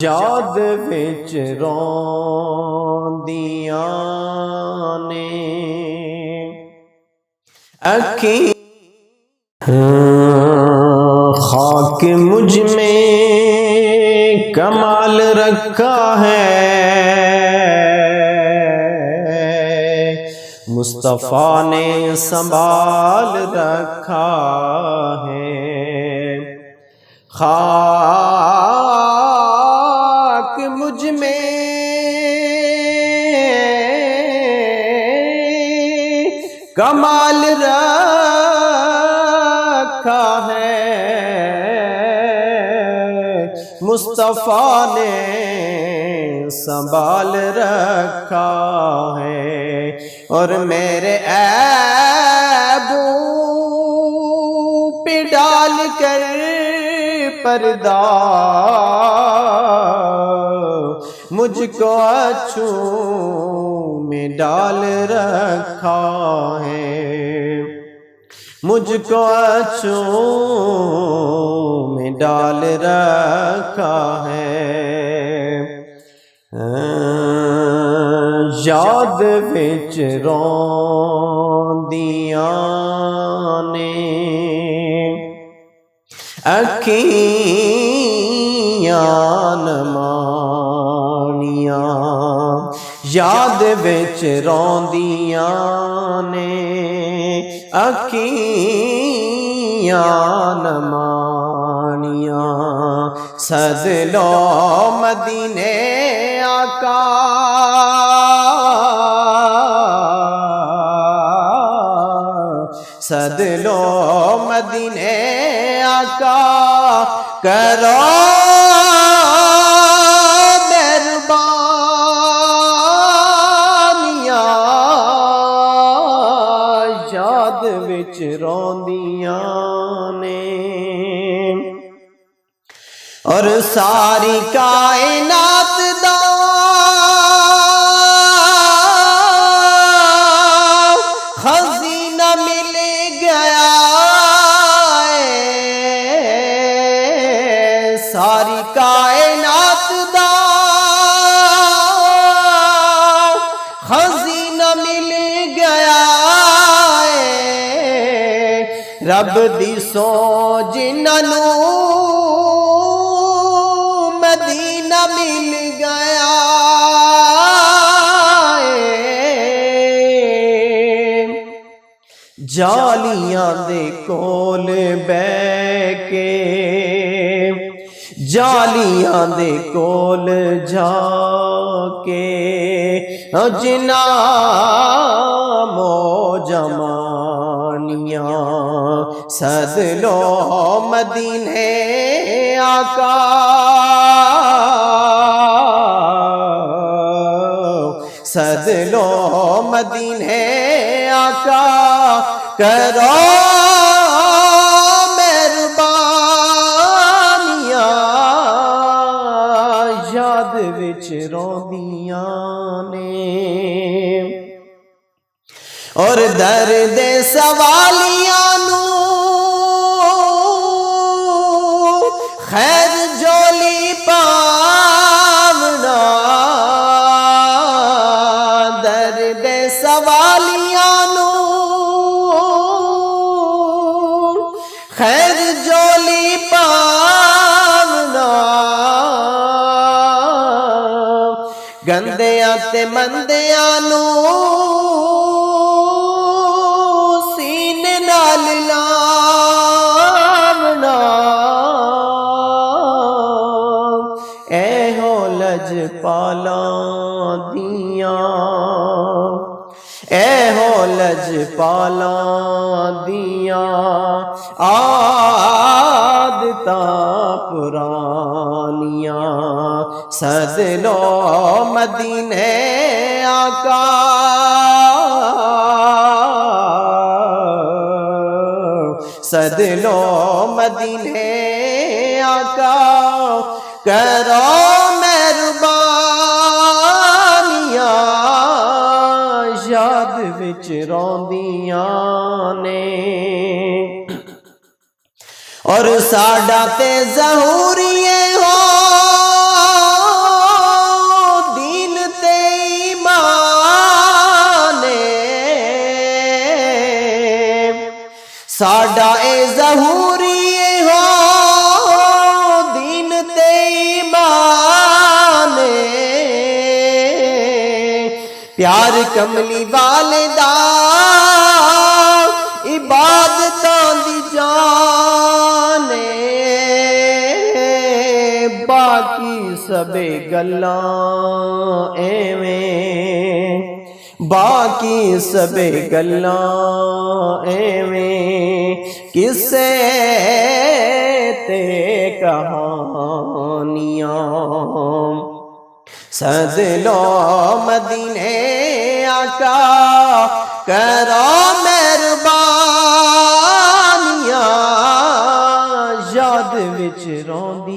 یاد وچ روندیاں نے اکھیں خاک مجھ میں کمال رکھا ہے مصطفیٰ نے سنبھال رکھا ہے خاک مجھ میں کمال رکھا ہے مصطفیٰ نے سنبھال رکھا ہے اور میرے عیبوں پہ ڈال کر پردہ مجھ کو اچھوں میں ڈال رکھا ہے مجھ کو اچھوں میں ڈال رکھا ہے یاد وچ روندیاں نے اکھیاں نمانیاں یاد وچ روندیاں نے اکھیاں نمانیاں سد لو مدینے آقا سد لو مدینے آقا کرو مہربانیاں یاد وچ روندیاں نے اور ساری کائنات دا خزینہ مل گیا ساری کائنات دا خزینہ مل گیا رب دی سو جنہاں نوں مدینہ مل گیا جالیاں دے کول بیٹھ کے جالیاں دے کول جا کے جناں موج مانیاں سد لو مدینے آقا سد لو مدینے آقا کرو مہربانیاں یاد وچ روندیاں نے اور درد سوالیاں نوں خیر جولی پاونا درد سوالیاں نوں خیر جولی پاونا گندیاں تے مندیاں نوں سینے نال لاونا اے ہو لجپالاں دیاں اے ہو لجپالاں دیاں عادتاں پرانیاں سد لو مدینے آقا سد لو مدینے آقا کرو مہربانیاں یاد وچ روندیاں نے اور ساڈا تے ظہوریے ہو ساڈا اے ظہوری ہو دین تے ایمان پیار کملی والے دا عبادتاں دی جان باقی سبے گلاں ایویں باقی سبے گلاں ایویں کسے تے کہانیاں سد لو مدینے آقا کرو مہربانیاں یاد وچ روندی